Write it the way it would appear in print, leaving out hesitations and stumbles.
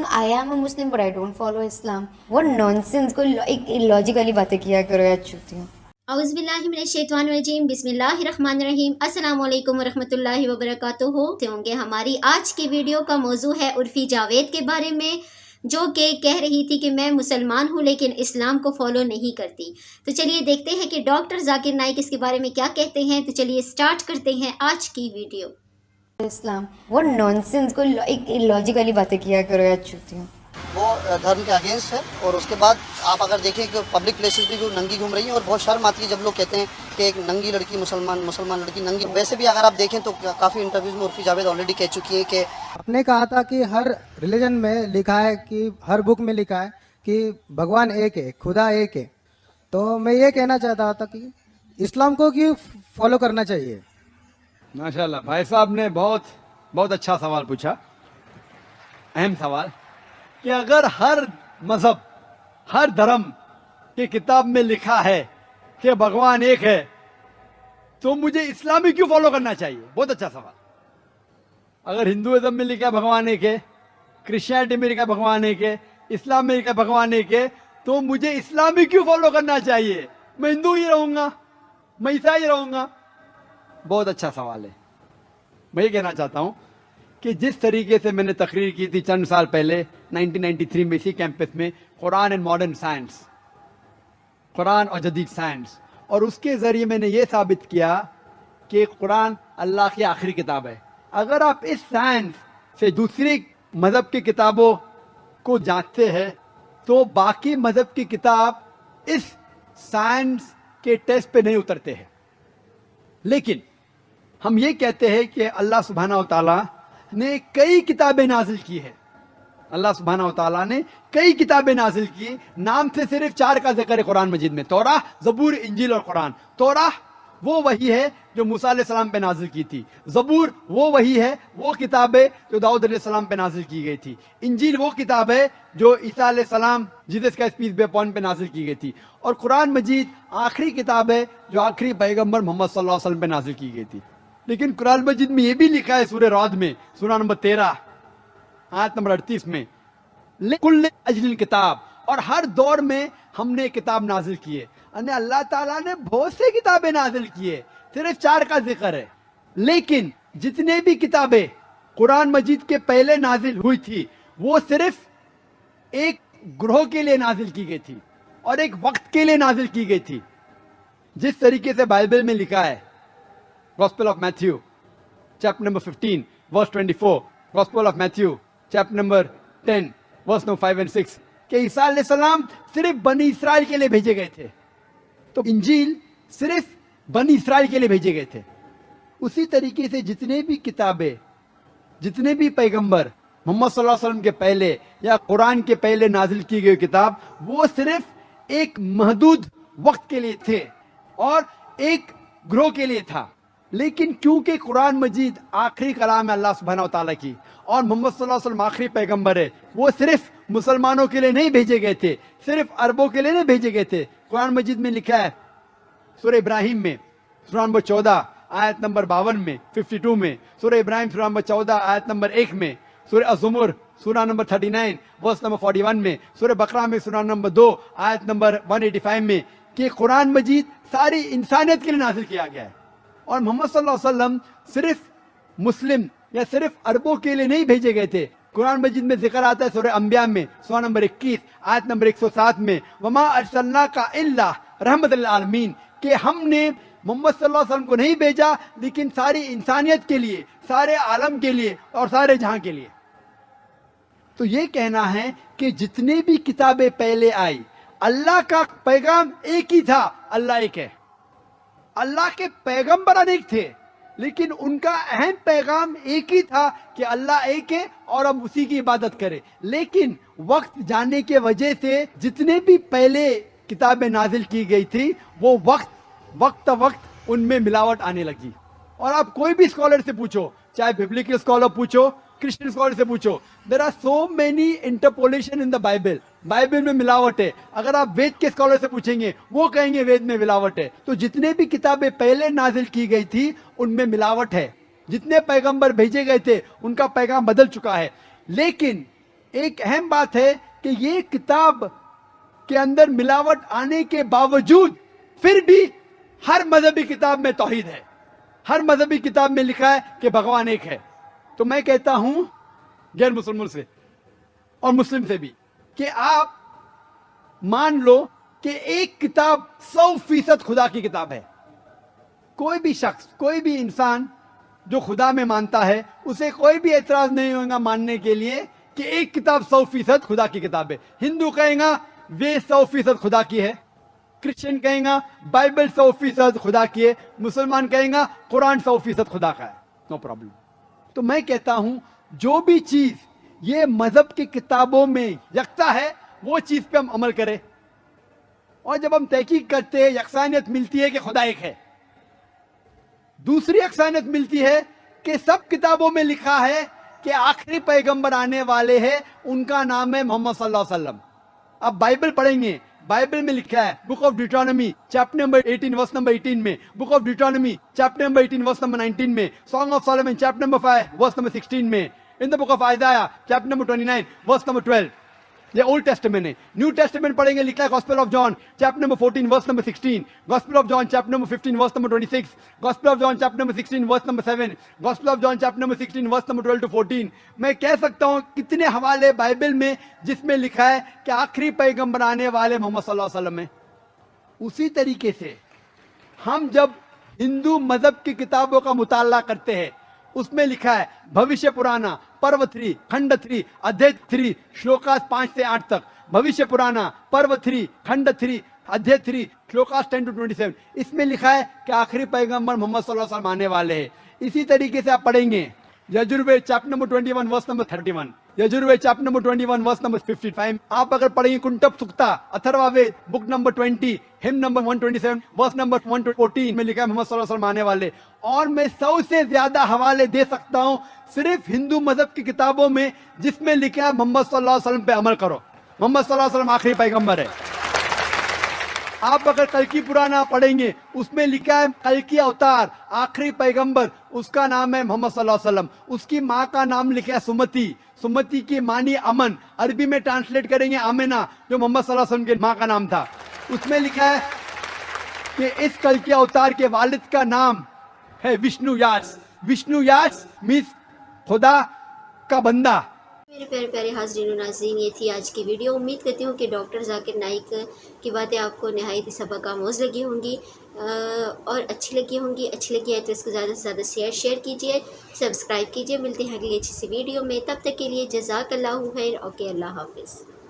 I am a Muslim but I don't follow Islam. What nonsense! कोई एक illogical बातें किया करो यार चूतियों. औज़ुबिल्लाहिमिनश्शैतानिर्रजीम बिस्मिल्लाहिर्रहमानिर्रहीम अस्सलामुअलैकुम वरहमतुल्लाहि वबरकातुहू से होंगे। हमारी आज की वीडियो का मौजू है उर्फ़ी जावेद के बारे में, जो कि कह रही थी कि मैं मुसलमान हूँ लेकिन इस्लाम को फॉलो नहीं करती। तो चलिए देखते हैं कि डॉक्टर जाकिर नाइक इसके बारे में क्या कहते हैं। तो चलिए स्टार्ट करते हैं आज की वीडियो। Islam what nonsense! कोई एक illogical बातें किया करो यार चूतियों. वो धर्म के अगेंस्ट है। और उसके बाद आप अगर देखें कि पब्लिक प्लेसेस भी नंगी घूम रही हैं और बहुत शर्म आती है जब लोग कहते हैं कि एक नंगी लड़की मुसलमान लड़की नंगी। वैसे भी अगर आप देखें तो काफ़ी इंटरव्यूज में उर्फ़ी जावेद ऑलरेडी कह चुकी है कि आपने कहा था कि हर रिलीजन में लिखा है कि हर बुक में लिखा है कि भगवान एक है, खुदा एक है। तो मैं ये कहना चाहता था कि इस्लाम को क्यों फॉलो करना चाहिए। माशाल्लाह, भाई साहब ने बहुत अच्छा सवाल पूछा, अहम सवाल, कि अगर हर मजहब, हर धर्म की किताब में लिखा है कि भगवान एक है तो मुझे इस्लामी क्यों फॉलो करना चाहिए। बहुत अच्छा सवाल। अगर हिंदुइज्म में लिखा है भगवान एक है, क्रिश्चियनिटी में लिखा है भगवान एक है, इस्लाम में लिखा है भगवान एक है, तो मुझे इस्लामी क्यों फॉलो करना चाहिए। मैं हिंदू ही रहूंगा, मैं ईसाई रहूंगा। बहुत अच्छा सवाल है। मैं ये कहना चाहता हूं कि जिस तरीके से मैंने तकरीर की थी चंद साल पहले 1993 में इसी कैंपस में, Quran and modern science, Quran और जदीद साइंस, और उसके ज़रिए मैंने ये साबित किया कि कुरान अल्लाह की आखिरी किताब है। अगर आप इस साइंस से दूसरी मज़हब की किताबों को जांचते हैं तो बाकी मज़हब की किताब इस साइंस के टेस्ट पे नहीं उतरते हैं। लेकिन हम ये कहते हैं कि अल्लाह सुब्हानहू व तआला ने कई किताबें नाजिल की है। अल्लाह सुब्हानहू व तआला ने कई किताबें नाजिल की। नाम से सिर्फ 4 का जिक्र है कुरान मजीद में, तौराह, ज़बूर, इंजील और कुरान। तौराह वो वही है जो मूसा अलैहिस्सलाम पे नाजिल की थी। ज़बूर वो वही है, वो किताब है जो दाऊद अलैहिस्सलाम पे नाजिल की गई थी। इंजील वो किताब है जो ईसा अलैहिस्सलाम, जीसस का पीस बी अपॉन पे नाजिल की गई थी। और कुरान मजीद आखिरी किताब है जो आखिरी पैगंबर मोहम्मद सल्लल्लाहु अलैहि वसल्लम पे नाजिल की गई थी। लेकिन कुरान मजीद में ये भी लिखा है सूरह रअद में, सूरा नंबर 13 आयत नंबर 38 में, कुल्ल अजलिल किताब, और हर दौर में हमने किताब नाजिल की है। अल्लाह ताला ने बहुत सी किताबें नाजिल की है, सिर्फ 4 का जिक्र है। लेकिन जितने भी किताबें कुरान मजीद के पहले नाजिल हुई थी वो सिर्फ एक ग्रोह के लिए नाजिल की गई थी और एक वक्त के लिए नाजिल की गई थी। जिस तरीके से बाइबल में लिखा है, Gospel of Matthew, chapter number 15, verse 24, Gospel of Matthew, chapter number 10, verse number 5 and 6, कि ईसा अलैहिस्सलाम सिर्फ बनी इसराइल के लिए भेजे गए थे, तो इंजील सिर्फ बनी इसराइल के लिए भेजे गए थे। उसी तरीके से जितने भी किताबें, जितने भी पैगंबर मोहम्मद सल्लल्लाहु अलैहि वसल्लम के पहले या कुरान के पहले नाजिल की गई किताब, वो सिर्फ एक महदूद वक्त के लिए थे और एक ग्रोह के लिए था। लेकिन क्योंकि कुरान मजीद आखिरी कलाम है अल्लाह सुब्हानहू व तआला की और मोहम्मद सल्लल्लाहु अलैहि वसल्लम आखिरी पैगंबर है, वो सिर्फ मुसलमानों के लिए नहीं भेजे गए थे, सिर्फ अरबों के लिए नहीं भेजे गए थे। कुरान मजीद में लिखा है सूरह इब्राहिम में, सूरा नंबर 14 आयत नंबर 52 में, 52 में, सूरह इब्राहिम सूरा नंबर 14 आयत नंबर 1 में, सूरह अज़्ज़ुमर सूरा नंबर 39 वर्स नंबर 41 में, सूरह बकरा में सूरा नंबर 2 आयत नंबर 185 में, कि कुरान मजीद सारी इंसानियत के लिए नाजिल किया गया है। और मोहम्मद सल्लल्लाहु अलैहि वसल्लम सिर्फ मुस्लिम या सिर्फ अरबों के लिए नहीं भेजे गए थे। कुरान मजीद में जिक्र आता है सूरह अंबिया में, सूरा नंबर 21 आयत नंबर 107 में, वमा अरसलनाका इल्ला रहमतल लिल आलमीन, कि हमने मोहम्मद सल्लल्लाहु अलैहि वसल्लम को नहीं भेजा लेकिन सारी इंसानियत के लिए, सारे आलम के लिए और सारे जहां के लिए। तो ये कहना है कि जितने भी किताबें पहले आई, अल्लाह का पैगाम एक ही था, अल्लाह एक है। अल्लाह के पैगंबर अनेक थे लेकिन उनका अहम पैगाम एक ही था कि अल्लाह एक है और हम उसी की इबादत करें। लेकिन वक्त जाने के वजह से जितने भी पहले किताबें नाजिल की गई थी वो वक्त उनमें मिलावट आने लगी। और आप कोई भी स्कॉलर से पूछो, चाहे बिब्लिकल स्कॉलर पूछो, क्रिश्चियन स्कॉलर से पूछो, there are so many interpolation in the Bible. Bible में मिलावट है। अगर आप वेद के स्कॉलर से पूछेंगे वो कहेंगे वेद में मिलावट है। तो जितने भी किताबें पहले नाजिल की गई थी उनमें मिलावट है। जितने पैगंबर भेजे गए थे उनका पैगाम बदल चुका है। लेकिन ایک اہم بات ہے کہ یہ کتاب کے اندر ملاوٹ آنے کے باوجود پھر بھی ہر مذہبی کتاب میں توحید ہے. ہر مذہبی کتاب میں لکھا ہے کہ بھگوان ایک ہے. تو میں کہتا ہوں غیر مسلموں سے اور مسلم سے بھی کہ آپ مان لو کہ ایک کتاب 100% خدا کی کتاب ہے. کوئی بھی شخص، کوئی بھی انسان جو خدا میں مانتا ہے، اسے کوئی بھی اعتراض نہیں ہوگا ماننے کے لیے کہ ایک کتاب 100% خدا کی کتاب ہے. ہندو کہیں گا وہ 100% خدا کی ہے، کرسچن کہیں گا بائبل 100% خدا کی ہے، مسلمان کہیں گا قرآن 100% خدا کا ہے. No problem. تو میں کہتا ہوں جو بھی چیز یہ مذہب کی کتابوں میں یکتا ہے وہ چیز پہ ہم عمل کریں. اور جب ہم تحقیق کرتے ہیں یکسانیت ملتی ہے کہ خدا ایک ہے. دوسری یکسانیت ملتی ہے کہ سب کتابوں میں لکھا ہے کہ آخری پیغمبر آنے والے ہیں، ان کا نام ہے محمد صلی اللہ علیہ وسلم. اب بائبل پڑھیں گے، بائبل میں لکھا ہے book of Deuteronomy chapter number 18 verse number 18 میں، book of Deuteronomy chapter number 18 verse number 19 میں، song of Solomon chapter number 5 verse number 16 میں، in the book of Isaiah chapter number 29 verse number 12. یہ old testament ہے. New testament پڑھیں گے، لکھا ہے gospel of John chapter number 14 verse number 16، gospel of John chapter number 15 verse number 26، gospel of John chapter number 16 verse number 7، gospel of John chapter number 16 verse number 12 to 14. میں کہہ سکتا ہوں کتنے حوالے بائبل میں جس میں لکھا ہے کہ آخری پیغمبر آنے والے محمد صلی اللہ علیہ وسلم ہیں. اسی طریقے سے ہم جب ہندو مذہب کی کتابوں کا مطالعہ کرتے ہیں، اس میں لکھا ہے بھوشیہ پرانا پرو 3 کھنڈ 3 ادھیے 3 شلوکاس 5 سے 8 تک. بھوشیہ پرانا پرو 3 کھنڈ 3 ادھیے 3 شلوکاس 10 to 27. اس میں لکھا ہے کہ آخری پیغمبر محمد صلی اللہ علیہ وسلم آنے والے ہیں. اسی طریقے سے آپ پڑھیں گے Yajurveda chapter number 21 verse number 31، Yajurveda chapter number 21 verse number 55. آپ اگر پڑھیں گے کنٹب سکتا اتھروا وید بک نمبر 20 ہم نمبر 127 ورس نمبر 114 میں لکھا ہے محمد صلی اللہ علیہ وسلم آنے والے. اور میں 100 سے زیادہ حوالے دے سکتا ہوں صرف ہندو مذہب کی کتابوں میں جس میں لکھا ہے محمد صلی اللہ علیہ وسلم پہ عمل کرو، محمد صلی اللہ علیہ وسلم آخری پیغمبر ہے. آپ اگر کلکی پرانا پڑھیں گے، اس میں لکھا ہے کلکی اوتار آخری پیغمبر، اس کا نام ہے محمد صلی اللہ علیہ وسلم. اس کی ماں کا نام لکھا ہے سمتی، سمتی کی معنی امن، عربی میں ٹرانسلیٹ کریں گے آمنہ، جو محمد صلی اللہ علیہ وسلم کی ماں کا نام تھا. اس میں لکھا ہے کہ اس کلکی اوتار کے والد کا نام ہے وشنو یاس. وشنو یاس میس خدا کا بندہ. میرے پیارے پیارے حاضرین و ناظرین، یہ تھی آج کی ویڈیو. امید کرتی ہوں کہ ڈاکٹر ذاکر نائک کی باتیں آپ کو نہایت سبق آموز لگی ہوں گی اور اچھی لگی ہوں گی. اچھی لگی ہے تو اس کو زیادہ سے زیادہ شیئر کیجیے، سبسکرائب کیجیے. ملتے ہیں اگلی اچھی سی ویڈیو میں، تب تک کے لیے جزاک اللہ خیر. اوکے، اللہ حافظ.